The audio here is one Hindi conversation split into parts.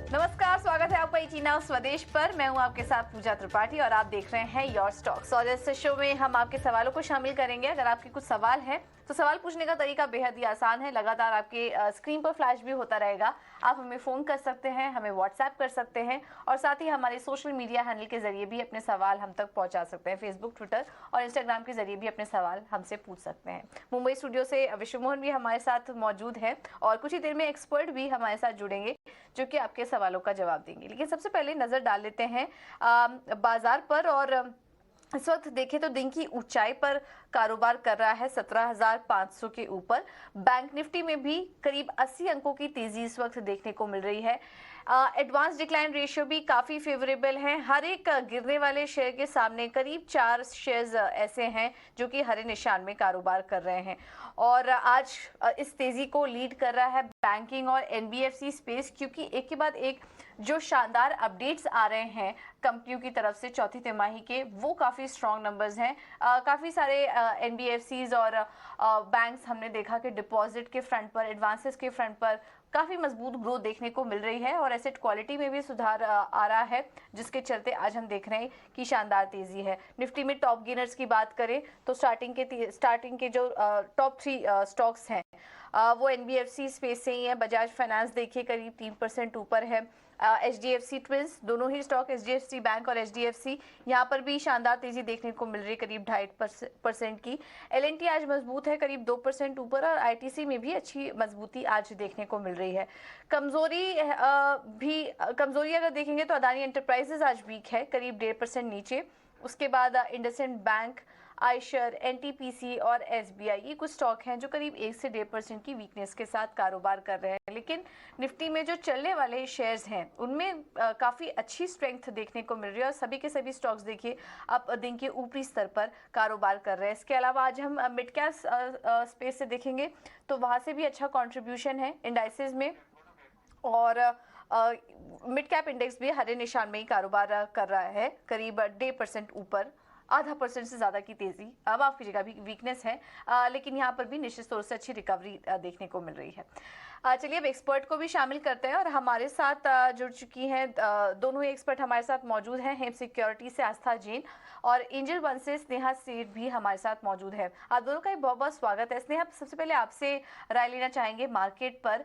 नमस्कार, स्वागत है आपका चीना स्वदेश पर। मैं हूं आपके साथ पूजा त्रिपाठी और आप देख रहे हैं योर स्टॉक्स। और इस शो में हम आपके सवालों को शामिल करेंगे। अगर आपके कुछ सवाल हैं तो सवाल पूछने का तरीका बेहद ही आसान है। लगातार आपके स्क्रीन पर फ्लैश भी होता रहेगा। आप हमें फ़ोन कर सकते हैं, हमें व्हाट्सएप कर सकते हैं और साथ ही हमारे सोशल मीडिया हैंडल के जरिए भी अपने सवाल हम तक पहुंचा सकते हैं। फेसबुक, ट्विटर और इंस्टाग्राम के जरिए भी अपने सवाल हमसे पूछ सकते हैं। मुंबई स्टूडियो से विश्व मोहन भी हमारे साथ मौजूद है और कुछ ही देर में एक्सपर्ट भी हमारे साथ जुड़ेंगे जो कि आपके सवालों का जवाब देंगे। लेकिन सबसे पहले नजर डाल लेते हैं बाजार पर। और इस वक्त देखें तो दिन की ऊंचाई पर कारोबार कर रहा है 17,500 के ऊपर। बैंक निफ्टी में भी करीब 80 अंकों की तेजी इस वक्त देखने को मिल रही है। एडवांस डिक्लाइन रेशियो भी काफ़ी फेवरेबल है। हर एक गिरने वाले शेयर के सामने करीब 4 शेयर्स ऐसे हैं जो कि हरे निशान में कारोबार कर रहे हैं। और आज इस तेजी को लीड कर रहा है बैंकिंग और एनबीएफसी स्पेस, क्योंकि एक के बाद एक जो शानदार अपडेट्स आ रहे हैं कंपनियों की तरफ से चौथी तिमाही के, वो काफ़ी स्ट्रॉन्ग नंबर्स हैं। काफ़ी सारे एनबीएफसीज और बैंक्स हमने देखा कि डिपॉजिट के फ्रंट पर, एडवांसेस के फ्रंट पर काफ़ी मजबूत ग्रोथ देखने को मिल रही है और एसेट क्वालिटी में भी सुधार आ रहा है, जिसके चलते आज हम देख रहे हैं कि शानदार तेजी है। निफ्टी में टॉप गेनर्स की बात करें तो स्टार्टिंग के जो टॉप 3 स्टॉक्स हैं वो एनबीएफसी स्पेस से ही है। बजाज फाइनेंस देखिए करीब 3% ऊपर है। एचडीएफसी ट्विंस, दोनों ही स्टॉक एचडीएफसी बैंक और एचडीएफसी, यहाँ पर भी शानदार तेजी देखने को मिल रही है करीब 2.5% की। एलएनटी आज मजबूत है करीब 2% ऊपर और आईटीसी में भी अच्छी मजबूती आज देखने को मिल रही है। कमजोरी अगर देखेंगे तो अदानी एंटरप्राइजेज आज वीक है करीब 1.5% नीचे। उसके बाद इंडसइंड बैंक, आयशर, एनटीपीसी और एसबीआई, ये कुछ स्टॉक हैं जो करीब 1 से 1.5% की वीकनेस के साथ कारोबार कर रहे हैं। लेकिन निफ्टी में जो चलने वाले शेयर्स हैं उनमें काफ़ी अच्छी स्ट्रेंथ देखने को मिल रही है और सभी के सभी स्टॉक्स देखिए अब दिन के ऊपरी स्तर पर कारोबार कर रहे हैं। इसके अलावा आज हम मिड कैप स्पेस से देखेंगे तो वहाँ से भी अच्छा कॉन्ट्रीब्यूशन है इंडाइसेस में और मिड कैप इंडेक्स भी हरे निशान में ही कारोबार कर रहा है करीब 1.5% ऊपर। 0.5% से ज़्यादा की तेज़ी माफ़ कीजिएगा भी वीकनेस है, लेकिन यहाँ पर भी निश्चित तौर से अच्छी रिकवरी देखने को मिल रही है। चलिए अब एक्सपर्ट को भी शामिल करते हैं और हमारे साथ जुड़ चुकी हैं दोनों ही एक्सपर्ट हमारे साथ मौजूद हैं। हेम सिक्योरिटी से आस्था जैन और एंजल वन से स्नेहा सेठ भी हमारे साथ मौजूद है। आप दोनों का बहुत बहुत स्वागत है। स्नेहा, सबसे पहले आपसे राय लेना चाहेंगे मार्केट पर।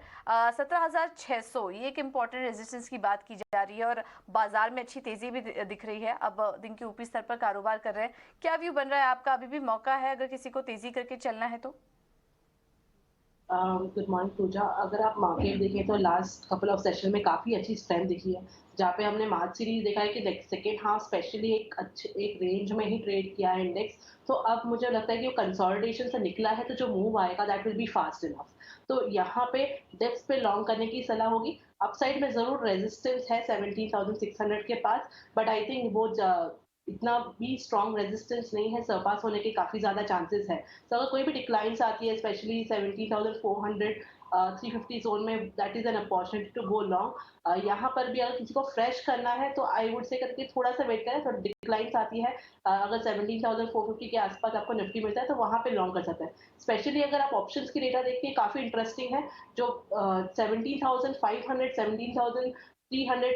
17,600 ये एक इम्पॉर्टेंट रेजिस्टेंस की बात की जा रही है और बाजार में अच्छी तेजी भी दिख रही है। अब दिन के ऊपरी स्तर पर कारोबार कर रहे हैं, क्या व्यू बन रहा है आपका? अभी भी मौका है अगर किसी को तेजी करके चलना है तो? गुड मॉर्निंग पूजा। अगर आप मार्केट देखें तो लास्ट कपल ऑफ सेशन में काफ़ी अच्छी स्ट्रेंथ दिखी है, जहाँ पे हमने मार्च सीरीज देखा है कि सेकेंड हाफ स्पेशली एक रेंज में ही ट्रेड किया है इंडेक्स। तो अब मुझे लगता है कि वो कंसोलिडेशन से निकला है तो जो मूव आएगा that will be fast enough. तो यहाँ पे डेप्थ पे लॉन्ग करने की सलाह होगी। अपसाइड में ज़रूर रेजिस्टेंस है 17,600 के पास, बट आई थिंक वो इतना भी स्ट्रॉन्ग रेजिस्टेंस नहीं है, सरपास होने के काफ़ी ज़्यादा चांसेस है। तो अगर कोई भी डिक्लाइंस आती है स्पेशली 17,400 350 जोन में, that is an opportunity to go long. यहाँ पर भी अगर किसी को फ्रेश करना है तो आई वुड से करके थोड़ा सा वेट करें, थोड़ा डिक्लाइंस आती है। अगर 17,450 के आसपास आपको निफ्टी मिलता है तो वहाँ पे लॉन्ग कर सकते हैं। स्पेशली अगर आप ऑप्शंस की डेटा देखिए काफ़ी इंटरेस्टिंग है। जो 17,500 17,300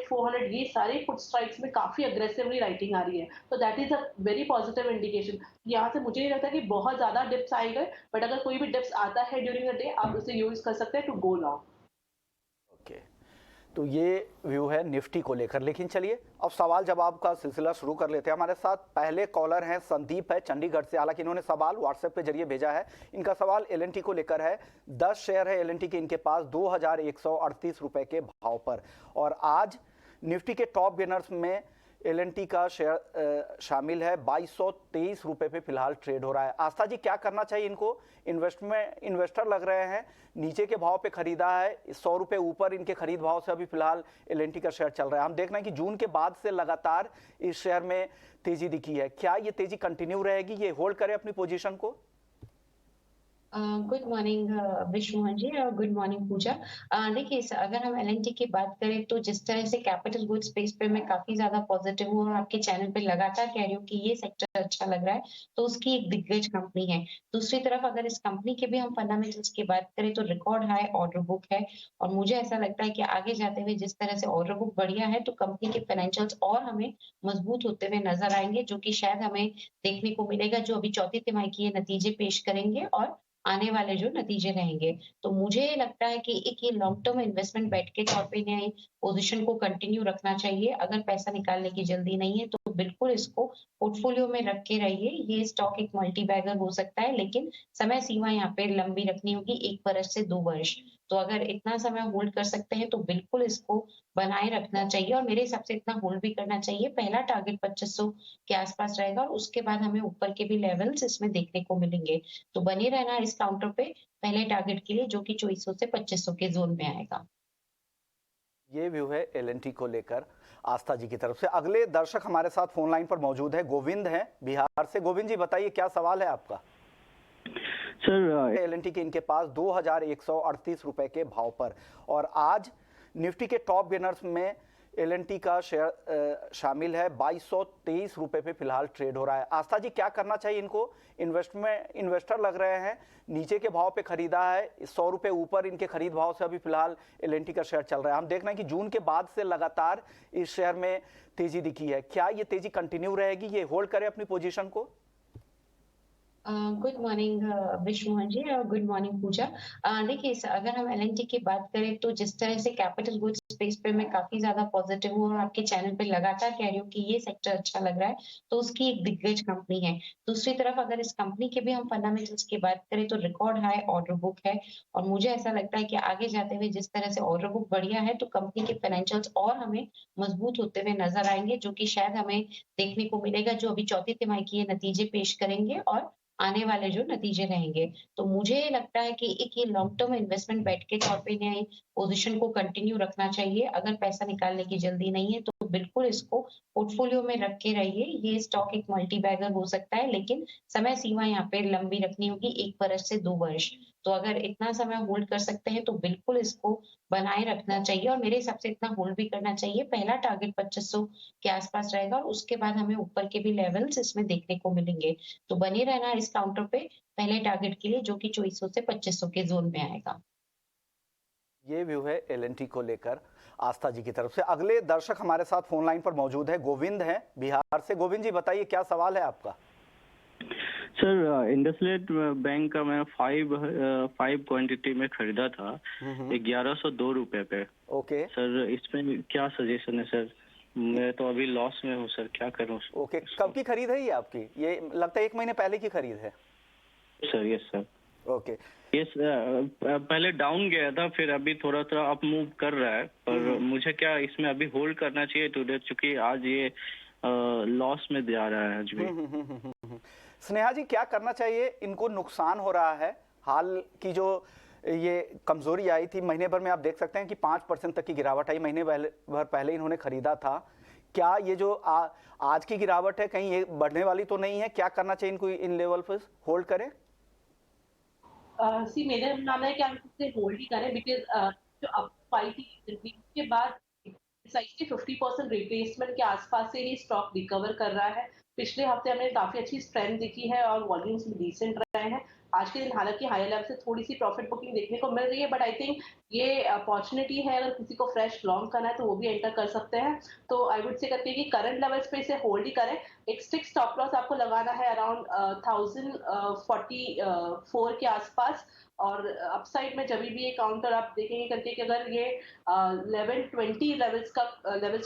400 ये सारे फुट स्ट्राइक्स में काफ़ी अग्रेसिवली राइटिंग आ रही है, तो that is a very positive indication. यहाँ से मुझे नहीं लगता कि बहुत ज़्यादा डिप्स आएंगे, बट अगर कोई भी डिप्स आता है ड्यूरिंग द डे आप उसे यूज कर सकते हैं टू गो लॉन्ग। ओके, तो ये व्यू है निफ्टी को लेकर। लेकिन चलिए अब सवाल जवाब का सिलसिला शुरू कर लेते हैं। हमारे साथ पहले कॉलर हैं संदीप है चंडीगढ़ से। हालांकि इन्होंने सवाल व्हाट्सएप के जरिए भेजा है। इनका सवाल एलएनटी को लेकर है। 10 शेयर है एलएनटी के इनके पास 2,138 रुपए के भाव पर, और आज निफ्टी के टॉप गेनर्स में एलएनटी का शेयर शामिल है। 2,223 रुपए पे फिलहाल ट्रेड हो रहा है। आस्था जी, क्या करना चाहिए इनको? इन्वेस्टर लग रहे हैं, नीचे के भाव पे खरीदा है, 100 रुपए ऊपर इनके खरीद भाव से अभी फिलहाल एलएनटी का शेयर चल रहा है। हम देख रहे हैं कि जून के बाद से लगातार इस शेयर में तेजी दिखी है। क्या ये तेजी कंटिन्यू रहेगी? ये होल्ड करे अपनी पोजीशन को? गुड मॉर्निंग विष्णु मोहन जी और गुड मॉर्निंग पूजा। देखिए अगर हम एलएनटी की बात करें तो जिस तरह से कैपिटल गुड्स स्पेस पे मैं काफी ज्यादा पॉजिटिव हूँ और आपके चैनल पे लगातार कह रही हूँ कि ये सेक्टर अच्छा लग रहा है, तो उसकी एक दिग्गज कंपनी है। दूसरी तरफ अगर इस कंपनी के भी हम फंडामेंटल्स की बात करें तो रिकॉर्ड हाई ऑर्डर बुक है और मुझे ऐसा लगता है कि आगे जाते हुए जिस तरह से ऑर्डर बुक बढ़िया है तो कंपनी के फाइनेंशियल्स और हमें मजबूत होते हुए नजर आएंगे, जो कि शायद हमें देखने को मिलेगा जो अभी चौथी तिमाही की ये नतीजे पेश करेंगे और आने वाले जो नतीजे रहेंगे। तो मुझे लगता है कि एक ये लॉन्ग टर्म इन्वेस्टमेंट बेट के तौर पे इन्हें पोज़ीशन को कंटिन्यू रखना चाहिए। अगर पैसा निकालने की जल्दी नहीं है तो बिल्कुल इसको पोर्टफोलियो में रख के रहिए। ये स्टॉक एक मल्टी बैगर हो सकता है, लेकिन समय सीमा यहाँ पे लंबी रखनी होगी, 1 वर्ष से 2 वर्ष। तो अगर इतना समय होल्ड कर सकते हैं तो बिल्कुल इसको बनाए रखना चाहिए और मेरे हिसाब से इतना होल्ड भी करना चाहिए। पहला टारगेट 2500 के आस-पास रहेगा और उसके बाद हमें ऊपर के भी लेवल्स इसमें देखने को मिलेंगे। तो बने रहना इस काउंटर पे पहले टारगेट के लिए, जो कि 2400 से 2500 के जोन में आएगा। ये व्यू है एलएनटी को लेकर आस्था जी की तरफ से। अगले दर्शक हमारे साथ फोन लाइन पर मौजूद है, गोविंद हैं बिहार से। गोविंद जी बताइए क्या सवाल है आपका? सर एलएनटी के इनके पास 2138 रुपए के भाव पर, और आज निफ्टी के टॉप गेनर्स में एलएनटी का शेयर शामिल है। 2223 रुपए पे फिलहाल ट्रेड हो रहा है। आस्था जी क्या करना चाहिए इनको? इन्वेस्टर लग रहे हैं, नीचे के भाव पे खरीदा है, 100 रुपए ऊपर इनके खरीद भाव से अभी फिलहाल एलएनटी का शेयर चल रहा है। हम देख रहे हैं कि जून के बाद से लगातार इस शेयर में तेजी दिखी है। क्या ये तेजी कंटिन्यू रहेगी? ये होल्ड करें अपनी पोजीशन को? गुड मॉर्निंग विष्णु मोहन जी और गुड मॉर्निंग पूजा। देखिए अगर हम एलएनटी की बात करें तो जिस तरह से कैपिटल गुड्स स्पेस पे मैं काफी ज्यादा पॉजिटिव हूँ और आपके चैनल पे लगातार कह रही हूँ कि ये सेक्टर अच्छा लग रहा है, तो उसकी एक दिग्गज कंपनी है। दूसरी तरफ अगर इस कंपनी के भी हम फंडामेंटल्स की बात करें तो रिकॉर्ड हाई ऑर्डर बुक है और मुझे ऐसा लगता है कि आगे जाते हुए जिस तरह से ऑर्डर बुक बढ़िया है तो कंपनी के फाइनेंशियल्स और हमें मजबूत होते हुए नजर आएंगे, जो कि शायद हमें देखने को मिलेगा जो अभी चौथी तिमाही की ये नतीजे पेश करेंगे और आने वाले जो नतीजे रहेंगे। तो मुझे लगता है कि एक ये लॉन्ग टर्म इन्वेस्टमेंट बेट के तौर पे इन्हें पोज़ीशन को कंटिन्यू रखना चाहिए। अगर पैसा निकालने की जल्दी नहीं है तो बिल्कुल इसको पोर्टफोलियो में रख के रहिए। ये स्टॉक एक मल्टी बैगर हो सकता है, लेकिन समय सीमा यहाँ पे लंबी रखनी होगी, 1 वर्ष से 2 वर्ष। तो अगर इतना समय होल्ड कर सकते हैं तो बिल्कुल इसको बनाए रखना चाहिए और मेरे हिसाब से इतना होल्ड भी करना चाहिए। पहला टारगेट 2500 के आस-पास रहेगा और उसके बाद हमें ऊपर के भी लेवल्स इसमें देखने को मिलेंगे। तो बने रहना इस काउंटर पे पहले टारगेट के लिए, जो कि 2400 से 2500 के जोन में आएगा। ये व्यू है एलएनटी को लेकर आस्था जी की तरफ से। अगले दर्शक हमारे साथ फोन लाइन पर मौजूद है, गोविंद हैं बिहार से। गोविंद जी बताइए क्या सवाल है आपका? सर इंडसइंड बैंक का मैं 5 क्वांटिटी में खरीदा था 1102 रुपए पे। ओके सर इसमें क्या सजेशन है सर? मैं तो अभी लॉस में हूँ सर, क्या करूँ? ओके, कब की खरीद है ये आपकी? ये लगता है 1 महीने पहले की खरीद है। Sir yes sir. ओके, ये पहले डाउन गया था, फिर अभी थोड़ा थोड़ा अप मूव कर रहा है, पर मुझे क्या इसमें अभी होल्ड करना चाहिए टुडे, क्योंकि आज ये लॉस में जा रहा है आज भी। स्नेहा जी क्या करना चाहिए? इनको नुकसान हो रहा है। हाल की जो ये कमजोरी आई थी महीने भर में, आप देख सकते हैं कि 5% तक की गिरावट आई। महीने भर पहले इन्होंने खरीदा था। क्या ये जो आज की गिरावट है कहीं ये बढ़ने वाली तो नहीं है? क्या करना चाहिए इनको? इन लेवल पर होल्ड करें? सी मेरा मानना है कि आप इसे होल्ड ही करें, बिकॉज जो अप आई थी के बाद प्रिसाइसली 50% रिप्लेसमेंट के आसपास से ही स्टॉक रिकवर कर रहा है। पिछले हफ्ते हमें काफी अच्छी स्ट्रेंथ दिखी है और वॉल्यूम्स भी डिसेंट रहे हैं। आज के दिन हालांकि हायर लेवल से थोड़ी सी प्रॉफिट बुकिंग देखने को मिल रही है, बट आई थिंक ये अपॉर्चुनिटी है, अगर किसी को फ्रेश लॉन्ग करना है तो वो भी एंटर कर सकते हैं। तो आई वुड से करके कि करंट लेवल्स पे इसे होल्ड ही करें। एक स्टिक स्टॉप लॉस आपको लगाना है अराउंड 1044 के आसपास, और अपसाइड में जब भी ये काउंटर आप देखेंगे करके कि अगर ये 1120 लेवल्स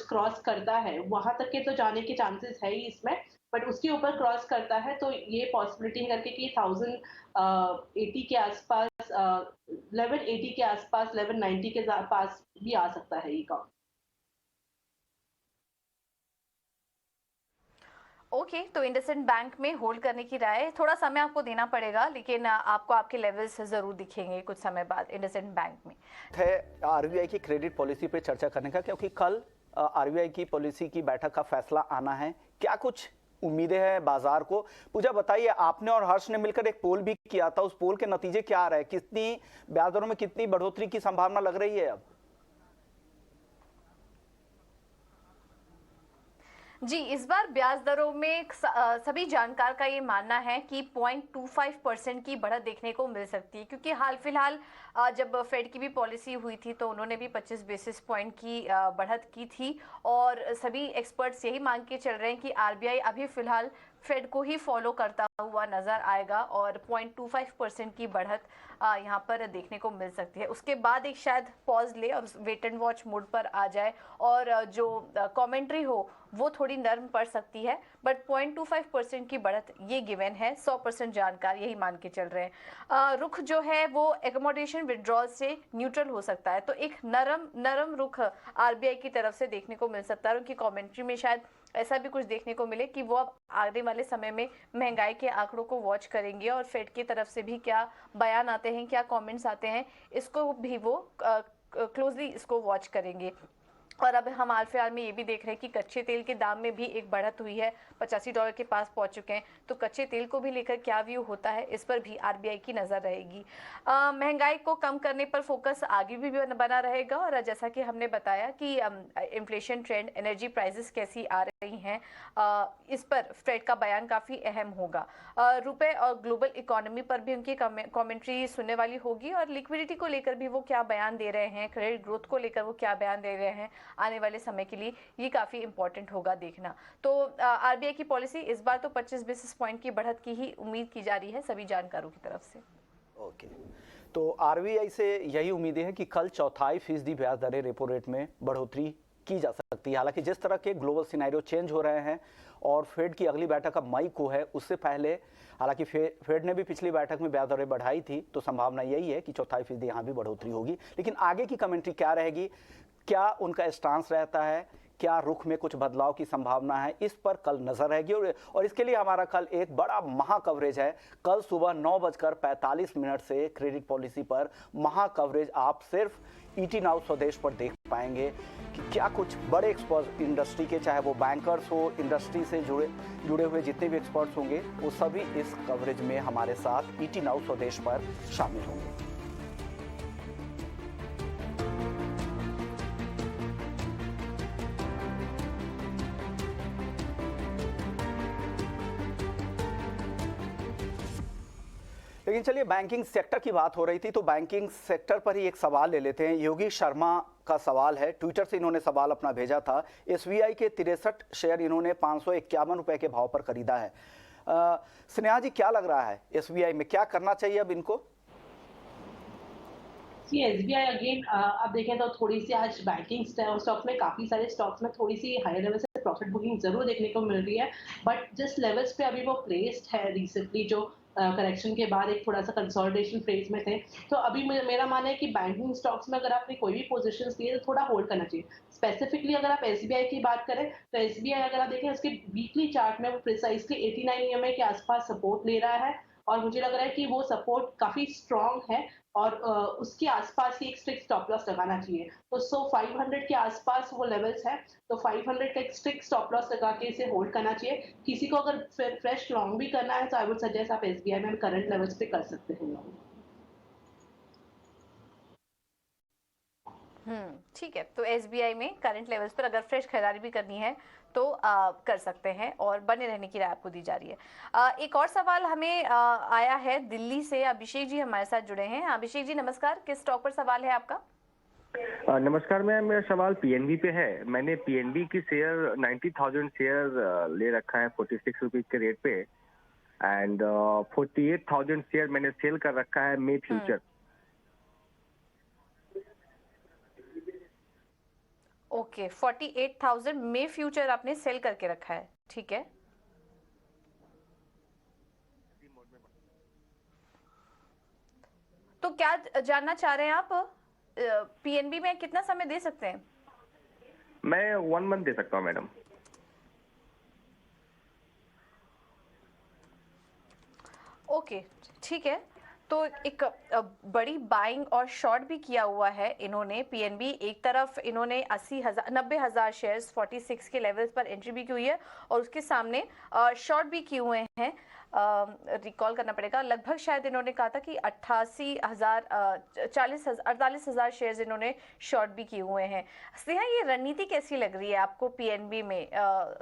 क्रॉस करता है, वहां तक के तो जाने के चांसेस है ही इसमें, बट उसके ऊपर क्रॉस करता है तो ये पॉसिबिलिटी है करके कि 1080 के आसपास 1180 के आसपास 1190 के पास भी आ सकता है ये काउंट। ओके, तो इंडसइंड बैंक में होल्ड करने की राय। थोड़ा समय आपको देना पड़ेगा, लेकिन आपको आपके लेवल्स जरूर दिखेंगे कुछ समय बाद इंडसइंड बैंक में। है आरबीआई की क्रेडिट पॉलिसी पे चर्चा करने का, क्योंकि कल आरबीआई की पॉलिसी की बैठक का फैसला आना है। क्या कुछ उम्मीदें हैं बाजार को। पूजा बताइए, आपने और हर्ष ने मिलकर एक पोल भी किया था, उस पोल के नतीजे क्या आ रहे हैं? कितनी ब्याज दरों में कितनी बढ़ोतरी की संभावना लग रही है अब? जी, इस बार ब्याज दरों में सभी जानकार का ये मानना है कि 0.25% की बढ़त देखने को मिल सकती है, क्योंकि हाल फिलहाल जब फेड की भी पॉलिसी हुई थी तो उन्होंने भी 25 बेसिस पॉइंट की बढ़त की थी, और सभी एक्सपर्ट्स यही मांग के चल रहे हैं कि आरबीआई अभी फिलहाल फेड को ही फॉलो करता हुआ नजर आएगा और 0.25% की बढ़त यहाँ पर देखने को मिल सकती है। उसके बाद एक शायद पॉज ले और वेट एंड वॉच मोड पर आ जाए, और जो कमेंट्री हो वो थोड़ी नरम पड़ सकती है, बट 0.25% की बढ़त ये गिवन है। 100% जानकार यही मान के चल रहे हैं। रुख जो है वो एकोमोडेशन विड्रॉल से न्यूट्रल हो सकता है, तो एक नरम रुख आरबीआई की तरफ से देखने को मिल सकता है। उनकी कमेंट्री में शायद ऐसा भी कुछ देखने को मिले कि वो अब आने वाले समय में महंगाई के आंकड़ों को वॉच करेंगे, और फेड की तरफ से भी क्या बयान आते हैं, क्या कमेंट्स आते हैं, इसको भी वो क्लोजली इसको वॉच करेंगे। और अब हम हाल फिलहाल में ये भी देख रहे हैं कि कच्चे तेल के दाम में भी एक बढ़त हुई है, $85 के पास पहुंच चुके हैं। तो कच्चे तेल को भी लेकर क्या व्यू होता है, इस पर भी आरबीआई की नजर रहेगी। महंगाई को कम करने पर फोकस आगे भी बना रहेगा, और जैसा कि हमने बताया कि इन्फ्लेशन ट्रेंड, एनर्जी प्राइसेस कैसी आ रही हैं, इस पर फेड का बयान काफी अहम होगा। रुपए और ग्लोबल इकोनॉमी पर भी उनकी कमेंट्री सुनने वाली होगी, और लिक्विडिटी को लेकर भी वो क्या बयान दे रहे हैं, क्रेडिट ग्रोथ को लेकर वो क्या बयान दे रहे हैं आने वाले समय के लिए, ये काफी इंपॉर्टेंट होगा देखना। तो आरबीआई की पॉलिसी इस बार तो 25 बेसिस पॉइंट की बढ़त की ही उम्मीद की जा रही है सभी जानकारों की तरफ से। ओके, तो आरबीआई से यही उम्मीदें हैं कि कल 0.25% ब्याज दरें रेपो रेट में बढ़ोतरी की जा सकती है। हालांकि जिस तरह के ग्लोबल सिनेरियो चेंज हो रहे हैं और फेड की अगली बैठक अब मई को है, उससे पहले हालांकि फेड ने भी पिछली बैठक में ब्याज दरें बढ़ाई थी, तो संभावना यही है कि 0.25% यहाँ भी बढ़ोतरी होगी। लेकिन आगे की कमेंट्री क्या रहेगी, क्या उनका स्टांस रहता है, क्या रुख में कुछ बदलाव की संभावना है, इस पर कल नजर रहेगी। और इसके लिए हमारा कल एक बड़ा महा कवरेज है। कल सुबह 9:45 से क्रेडिट पॉलिसी पर महा कवरेज आप सिर्फ ईटी नाउ स्वदेश पर देख पाएंगे कि क्या कुछ बड़े एक्सपर्ट इंडस्ट्री के, चाहे वो बैंकर्स हो, इंडस्ट्री से जुड़े हुए जितने भी एक्सपर्ट्स होंगे, वो सभी इस कवरेज में हमारे साथ ईटी नाउ स्वदेश पर शामिल होंगे। लेकिन चलिए, बैंकिंग सेक्टर की बात हो रही थी तो बैंकिंग सेक्टर पर ही एक सवाल ले लेते हैं। योगी शर्मा का सवाल है, ट्विटर से इन्होंने सवाल अपना भेजा था। एसबीआई के 63 शेयर इन्होंने 551 रुपए के भाव पर खरीदा है। स्नेहा जी, क्या लग रहा है एसबीआई में क्या करना चाहिए अब इनको? एसबीआई अगेन आप देखें तो थोड़ी सी आज बैंकिंग स्टॉक में काफी सारे स्टॉक्स में थोड़ी सी हायर लेवल से प्रॉफिट बुकिंग जरूर देखने को मिल रही है, बट जिस लेवल्स पे अभी वो प्लेस्ड है रिसेंटली, जो करेक्शन के बाद एक थोड़ा सा कंसोलिडेशन फेज में थे, तो अभी मेरा मानना है कि बैंकिंग स्टॉक्स में अगर आपने कोई भी पोजीशंस लिए तो थोड़ा होल्ड करना चाहिए। स्पेसिफिकली अगर आप एसबीआई की बात करें तो एसबीआई अगर आप देखें उसके वीकली चार्ट में वो प्रिसाइसली 89 ईएमए के आसपास सपोर्ट ले रहा है, और मुझे लग रहा है कि वो सपोर्ट काफी स्ट्रांग है, और उसके आसपास ही एक स्ट्रिक्ट स्टॉप लॉस लगाना चाहिए। तो 500 के आसपास वो लेवल्स है, तो 500 का एक स्ट्रिक्ट स्टॉप लॉस लगा के इसे होल्ड करना चाहिए। किसी को अगर फ्रेश लॉन्ग भी करना है तो आई वुड सजेस्ट आप एसबीआई में करंट लेवल्स पे कर सकते हैं लॉन्ग। ठीक है, तो एसबीआई में करंट लेवल्स पर अगर फ्रेश खरीदारी भी करनी है तो कर सकते हैं, और बने रहने की राय आपको दी जा रही है। एक और सवाल हमें आया है दिल्ली से, अभिषेक जी हमारे साथ जुड़े हैं। अभिषेक जी नमस्कार, किस स्टॉक पर सवाल है आपका? नमस्कार मैम, मेरा सवाल पीएनबी पे है। मैंने पीएनबी की शेयर 90,000 शेयर ले रखा है 46 रुपीज के रेट पे, एंड 48,000 शेयर मैंने सेल कर रखा है मे फ्यूचर। ओके, 48,000 में फ्यूचर आपने सेल करके रखा है, ठीक है। तो क्या जानना चाह रहे हैं आप, पीएनबी में कितना समय दे सकते हैं? मैं 1 मंथ दे सकता हूँ मैडम। ओके, ठीक है। तो एक बड़ी बाइंग और शॉर्ट भी किया हुआ है इन्होंने पीएनबी। एक तरफ इन्होंने 90,000 शेयर्स 46 के लेवल्स पर एंट्री भी की हुई है और उसके सामने शॉर्ट भी किए हुए हैं। रिकॉल करना पड़ेगा, लगभग शायद इन्होंने कहा था कि 48,000 शेयर्स इन्होंने शॉर्ट भी किए हुए हैं। स्नेहा, ये रणनीति कैसी लग रही है आपको पीएनबी में?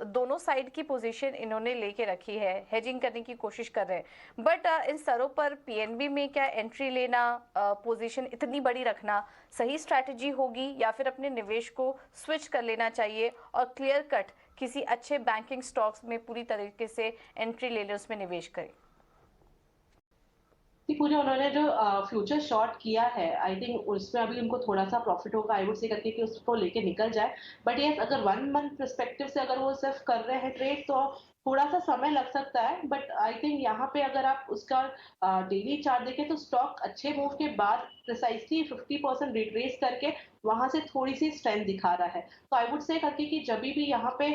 दोनों साइड की पोजीशन इन्होंने लेके रखी है, हेजिंग करने की कोशिश कर रहे हैं, बट इन स्तरों पर पीएनबी में क्या एंट्री लेना, पोजीशन इतनी बड़ी रखना सही स्ट्रैटेजी होगी या फिर अपने निवेश को स्विच कर लेना चाहिए और क्लियर कट किसी अच्छे बैंकिंग स्टॉक्स में पूरी तरीके से एंट्री ले ले, उसमें निवेश करें? पूरे उन्होंने जो फ्यूचर शॉर्ट किया है, आई थिंक उसमें अभी उनको थोड़ा सा प्रॉफिट होगा, आई वुड से करके कि उसको लेके निकल जाए। बट ये अगर 1 मंथ पर्सपेक्टिव से अगर वो सिर्फ कर रहे हैं ट्रेड तो थोड़ा सा समय लग सकता है। बट आई थिंक यहाँ पे अगर आप उसका डेली चार्ट देखें तो स्टॉक अच्छे मूव के बाद प्रिसाइसली 50% रिट्रेस करके वहां से थोड़ी सी स्ट्रेंथ दिखा रहा है। तो आई वुड से करके कि जब भी यहाँ पे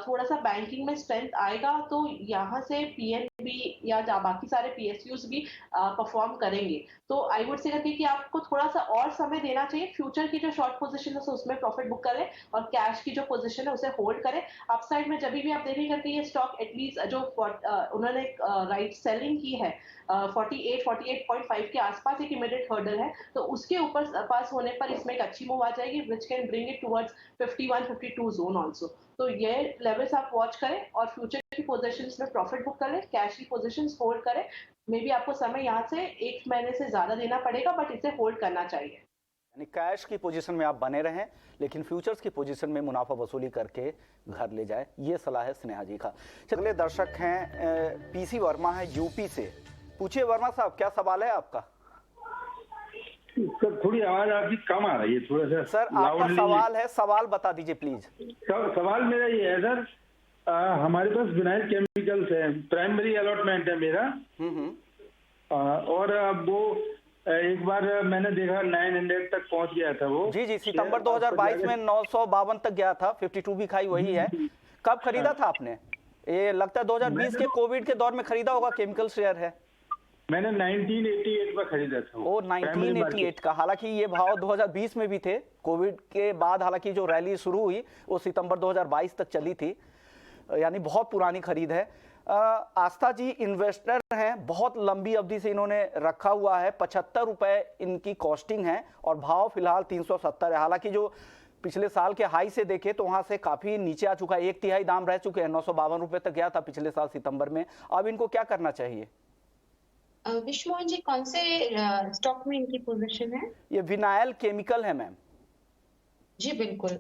थोड़ा सा बैंकिंग में स्ट्रेंथ आएगा तो यहाँ से पीएनबी या बाकी सारे पीएसयूज भी परफॉर्म करेंगे। तो आई वुड से करके कि आपको थोड़ा सा और समय देना चाहिए। फ्यूचर की जो शॉर्ट पोजीशन है उसमें प्रॉफिट बुक करें और कैश की जो पोजीशन है उसे होल्ड करें। अपसाइड में जब भी आप देखें करके ये स्टॉक एटलीस्ट जो उन्होंने राइट सेलिंग की है 48.5 के आसपास एक इमीडिएट हर्डल है, तो उसके ऊपर पास होने पर इसमें एक अच्छी मूव आ जाएगी which can bring it towards 51-52 zone also. तो ये लेवल्स आप वॉच करें और फ्यूचर की पोजीशंस में प्रॉफिट बुक करें, कैश की पोजीशंस होल्ड करें। मे बी आपको समय यहाँ से 1 महीने से ज्यादा देना पड़ेगा बट इसे होल्ड करना चाहिए। यानी कैश की पोजीशन में आप बने रहें लेकिन फ्यूचर्स की पोजीशन में मुनाफा वसूली करके घर ले जाए, ये सलाह है स्नेहा जी का। चलिए, दर्शक हैं पीसी वर्मा है यूपी से। पूछिए वर्मा साहब, क्या सवाल है आपका? सर थोड़ी आवाज आपकी कम आ रही है, थोड़ा सा सर आपका सवाल है, सवाल बता दीजिए प्लीज। सवाल मेरा ये है सर, हमारे पास विनायक केमिकल्स है, प्राइमरी अलॉटमेंट है मेरा। और वो एक बार मैंने देखा 900 तक पहुंच गया था वो। जी, सितंबर 2022 में 952 तक गया था, 52 भी खाई वही है। कब खरीदा था आपने? ये लगता है 2020 के कोविड के दौर में खरीदा होगा, केमिकल शेयर है। मैंने 1988 में खरीदा था। ओ 1988 का। हालांकि ये भाव 2020 में भी थे, कोविड के बाद हालांकि जो रैली शुरू हुई वो सितंबर 2022 तक चली थी, यानी बहुत पुरानी खरीद है। आस्था जी इन्वेस्टर हैं, बहुत लंबी अवधि से इन्होंने रखा हुआ है, 75 रुपए इनकी कॉस्टिंग है और भाव फिलहाल 370 है। हालांकि जो पिछले साल के हाई से देखे तो वहां से काफी नीचे आ चुका है, 1/3 दाम रह चुके हैं, 952 रुपए तक गया था पिछले साल सितंबर में। अब इनको क्या करना चाहिए? विश्वमोहन जी, कौन से स्टॉक में इनकी पोजीशन है? ये विनायल केमिकल है मैम। जी बिल्कुल।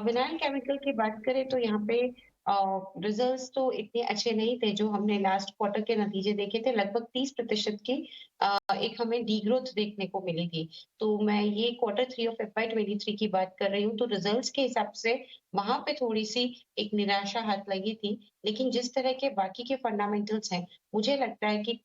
विनायल केमिकल की बात करें तो यहाँ पे रिजल्ट्स तो इतने अच्छे नहीं थे। जो हमने लास्ट क्वार्टर के नतीजे देखे थे, लगभग 30% की एक हमें डीग्रोथ देखने को मिली थी। तो मैं ये क्वार्टर 3 ऑफ FY23 की बात कर रही हूँ। तो रिजल्ट्स के हिसाब से वहां पे थोड़ी सी एक निराशा हाथ लगी थी, लेकिन जिस तरह के बाकी के फंडामेंटल्स हैं, मुझे लगता है कि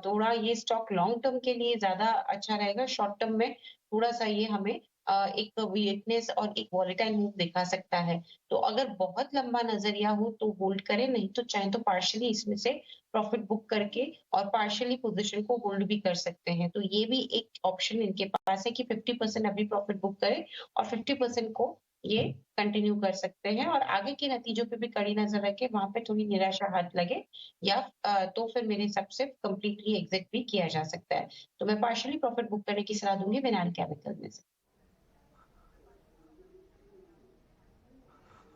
थोड़ा ये स्टॉक लॉन्ग टर्म के लिए ज्यादा अच्छा रहेगा। शॉर्ट टर्म में थोड़ा सा ये हमें एक वीकनेस और एक वॉलेटाइल मूव दिखा सकता है। तो अगर बहुत लंबा नजरिया हो तो होल्ड करें, नहीं तो चाहे तो पार्शियली इसमें से प्रॉफिट बुक करके और पार्शियली पोजीशन को होल्ड भी कर सकते हैं। तो ये भी एक ऑप्शन इनके पास है कि 50% अभी प्रॉफिट बुक करें और 50% को ये कंटिन्यू कर सकते हैं और आगे के नतीजों पे भी कड़ी नजर रखें, वहां पे थोड़ी निराशा हाथ लगे या तो फिर मेरे हिसाब से कंप्लीटली एग्जिट भी किया जा सकता है। तो मैं पार्शियली प्रॉफिट बुक करने की सलाह दूंगी विनायल केमिकल में से।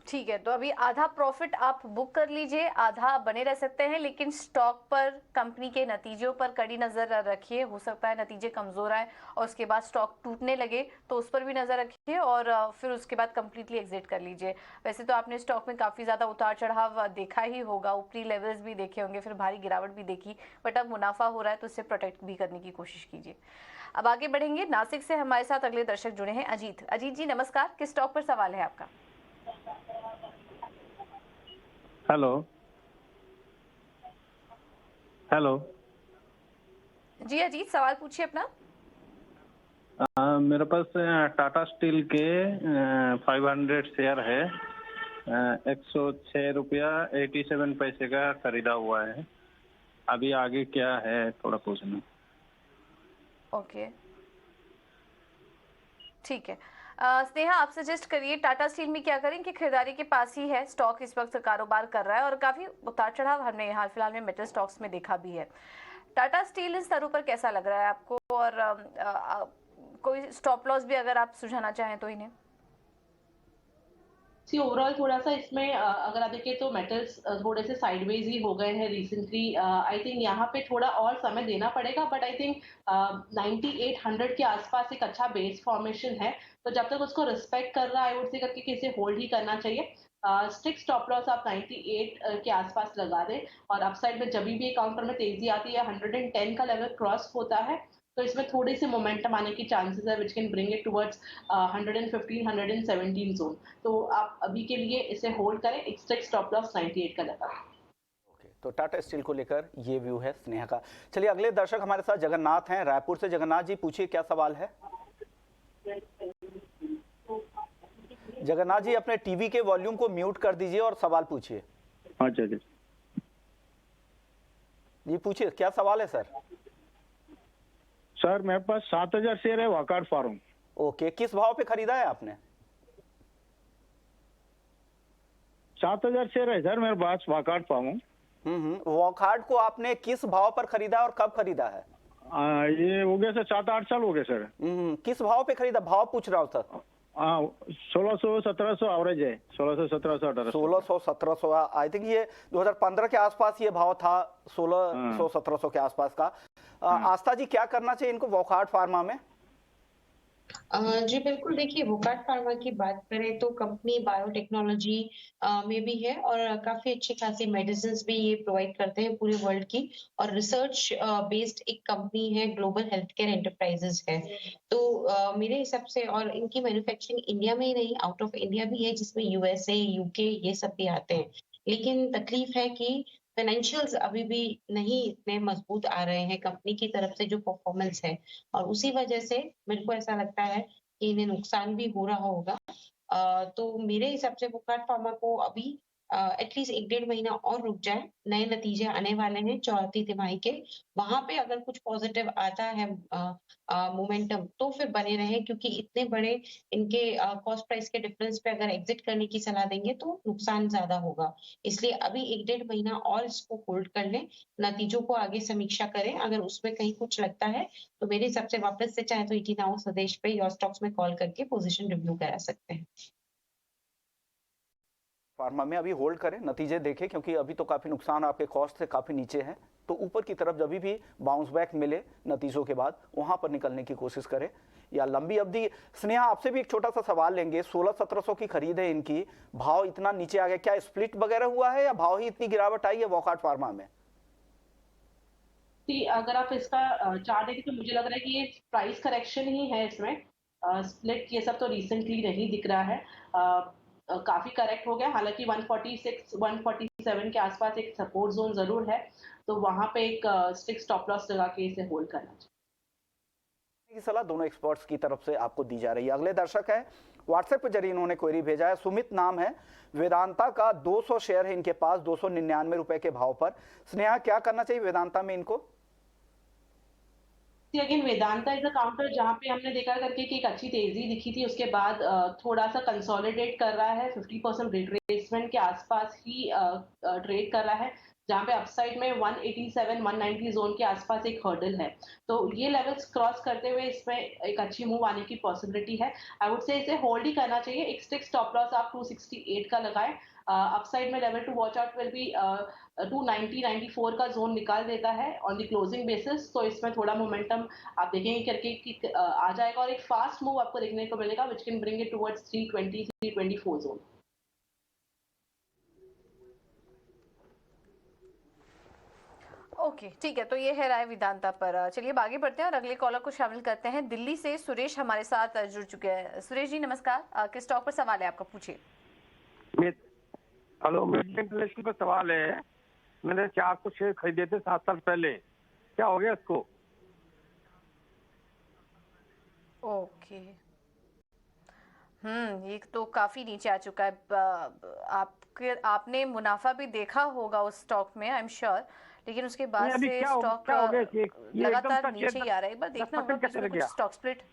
ठीक है, तो अभी आधा प्रॉफिट आप बुक कर लीजिए, आधा बने रह सकते हैं, लेकिन स्टॉक पर, कंपनी के नतीजों पर कड़ी नजर रखिए। हो सकता है नतीजे कमजोर आए और उसके बाद स्टॉक टूटने लगे, तो उस पर भी नजर रखिए और फिर उसके बाद कंप्लीटली एग्जिट कर लीजिए। वैसे तो आपने स्टॉक में काफी ज्यादा उतार चढ़ाव देखा ही होगा, ऊपरी लेवल्स भी देखे होंगे, फिर भारी गिरावट भी देखी, बट अब मुनाफा हो रहा है तो उससे प्रोटेक्ट भी करने की कोशिश कीजिए। अब आगे बढ़ेंगे, नासिक से हमारे साथ अगले दर्शक जुड़े हैं, अजीत। अजीत जी नमस्कार, किस स्टॉक पर सवाल है आपका? हेलो हेलो जी अजीत, सवाल पूछिए अपना। मेरे पास टाटा स्टील के 500 शेयर है, 106 रुपया 87 पैसे का खरीदा हुआ है। अभी आगे क्या है थोड़ा पूछना। ओके, ठीक है। स्नेहा, आप सजेस्ट करिए टाटा स्टील में क्या करें कि खरीदारी के पास ही है, स्टॉक इस वक्त कारोबार कर रहा है और काफी उतार चढ़ाव हमने हाल फिलहाल में मेटल स्टॉक्स में देखा भी है। टाटा स्टील इन स्तरों पर कैसा लग रहा है आपको, और कोई स्टॉप लॉस भी अगर आप सुझाना चाहें तो इन्हें। सी ओवरऑल थोड़ा सा इसमें अगर आप देखें तो मेटल्स थोड़े से साइडवेज ही हो गए हैं रिसेंटली। आई थिंक यहाँ पे थोड़ा और समय देना पड़ेगा, बट आई थिंक 9800 के आसपास एक अच्छा बेस फॉर्मेशन है, तो जब तक उसको रिस्पेक्ट कर रहा है आई वुड से करके किसे होल्ड ही करना चाहिए। स्ट्रिक्ट स्टॉप लॉस आप 98 के आसपास लगा दें, और अपसाइड में जब भी काउंटर में तेजी आती है 110 का लेवल क्रॉस होता है तो इसमें थोड़ी सी मोमेंटम आने की चांसेस है, which can bring it towards 115 117 zone. तो आप अभी के लिए इसे होल्ड करें, एक स्ट्रिक्ट स्टॉप लॉस 98 का लगा। तो टाटा स्टील को लेकर ये व्यू है स्नेहा का। चलिए अगले दर्शक हमारे साथ जगन्नाथ हैं रायपुर से। जगन्नाथ जी पूछिए, क्या सवाल है। जगन्नाथ जी अपने टीवी के वॉल्यूम को म्यूट कर दीजिए और सवाल पूछिए। अच्छा जी पूछिए, क्या सवाल है सर। सर मेरे पास 7000 शेयर है वॉकआउट फार्म। ओके, किस भाव पे खरीदा है आपने। 7000 शेयर है सर मेरे पास वॉकआउट फार्म। वॉकहार्ट को आपने किस भाव पर खरीदा और कब खरीदा है। ये हो गया सर 7-8 साल हो गए सर। किस भाव पे खरीदा, भाव पूछ रहा हूँ सर। 1600-1700 एवरेज है, 1600-1700 1600-1700। आई थिंक ये 2015 के आसपास ये भाव था, 1600-1700 के आसपास का। आस्था जी, क्या करना चाहिए इनको वॉकहार्ट फार्मा में। जी बिल्कुल, देखिए वोकार्ट फार्मा की बात करें तो कंपनी बायोटेक्नोलॉजी में भी है और काफी अच्छी खासी मेडिसिन भी ये प्रोवाइड करते हैं पूरे वर्ल्ड की, और रिसर्च बेस्ड एक कंपनी है, ग्लोबल हेल्थ केयर एंटरप्राइजेस है। तो मेरे हिसाब से, और इनकी मैन्युफैक्चरिंग इंडिया में ही नहीं आउट ऑफ इंडिया भी है, जिसमें यूएसए यूके ये सब भी आते हैं। लेकिन तकलीफ है कि फाइनेंशियल्स अभी भी नहीं इतने मजबूत आ रहे हैं कंपनी की तरफ से जो परफॉर्मेंस है, और उसी वजह से मेरे को ऐसा लगता है कि इन्हें नुकसान भी हो रहा होगा। तो मेरे हिसाब से वोकार्ट फार्मा को अभी एटलीस्ट 1-1.5 महीना और रुक जाए, नए नतीजे आने वाले हैं चौथी तिमाही के, वहां पे अगर कुछ पॉजिटिव आता है मोमेंटम तो फिर बने रहे, क्योंकि इतने बड़े इनके कॉस्ट प्राइस के डिफरेंस पे अगर एग्जिट करने की सलाह देंगे तो नुकसान ज्यादा होगा। इसलिए अभी 1-1.5 महीना और इसको होल्ड कर लें, नतीजों को आगे समीक्षा करें, अगर उसमें कहीं कुछ लगता है तो मेरे हिसाब से वापस से चाहे तो ईटी नाउ स्वदेश पे योर स्टॉक्स में कॉल करके पोजीशन रिव्यू करा सकते हैं। फार्मा में अभी होल्ड करें, नतीजे देखें, क्योंकि अभी तो काफ़ी नुकसान आपके कॉस्ट से काफ़ी नीचे हैं। तो ऊपर की तरफ जब भी बाउंस बैक मिले नतीजों के बाद, वहां पर निकलने की कोशिश करें, या लंबी अवधि। स्नेहा, आपसे भी एक छोटा सा सवाल लेंगे। 1600-1700 की खरीद है इनकी, भाव इतना नीचे आ गया, क्या स्प्लिट वगैरह हुआ है या भाव ही इतनी गिरावट आई है वॉकहार्ट फार्मा में। अगर आप इसका चार्ट देखें तो मुझे लग रहा है कि ये प्राइस करेक्शन ही है इसमें, स्प्लिट ये सब तो रिसेंटली नहीं दिख रहा है। काफी करेक्ट हो गया, हालांकि 146 147 के आसपास एक सपोर्ट जोन जरूर है, तो वहां पे एक स्ट्रिक्ट स्टॉप लॉस लगा के इसे होल्ड करना चाहिए। की सलाह दोनों एक्सपर्ट्स की तरफ से आपको दी जा रही है। अगले दर्शक है व्हाट्सएप के जरिए इन्होंने क्वेरी भेजा है, सुमित नाम है, वेदांता का 200 शेयर है इनके पास 299 रुपए के भाव पर। स्नेहा, क्या करना चाहिए वेदांता में इनको। Again Vedanta is a counter जहां पे हमने देखा करके कि एक अच्छी तेजी दिखी थी, उसके बाद थोड़ा सा कंसोलिडेट कर रहा है, 50% रिट्रेसमेंट के आसपास ही ट्रेड कर रहा है, जहां पे अपसाइड में 187 190 जोन के आसपास एक हर्डल है। तो ये लेवल्स क्रॉस करते हुए इसमें एक अच्छी मूव आने की पॉसिबिलिटी है। आई वुड से इसे होल्ड ही करना चाहिए। एक स्ट्रिक्ट स्टॉप लॉस आप 268 का लगाएं। अपसाइड में level to watch out will be 290-94 का जोन निकाल देता है ऑन द क्लोजिंग बेसिस, तो इसमें थोड़ा मोमेंटम आप देखेंगे करके कि आ जाएगा, और एक फास्ट मूव आपको देखने को मिलेगा which can bring it towards 320-324 zone. Okay, ठीक है, तो ये है राय वेदांता पर। चलिए अब आगे बढ़ते हैं और अगले कॉलर को शामिल करते हैं। दिल्ली से सुरेश हमारे साथ जुड़ चुके हैं। सुरेश जी नमस्कार, किस स्टॉक पर सवाल है आपका, पूछिए। हेलो, मिड इंटरनेशनल पर सवाल है। मैंने 400 शेयर खरीदे थे 7 साल पहले, क्या हो गया इसको। ओके, ये तो काफी नीचे आ चुका है। आपने मुनाफा भी देखा होगा उस स्टॉक में, आई एम श्योर, लेकिन उसके नहीं, बाद अभी से क्या हो स्टॉक गया कि ये एकदम लगातार सा नीचे ही आ रहा है। एक बार देखना होगा 10% कि कैसे इसमें लग कुछ गया? Stock split.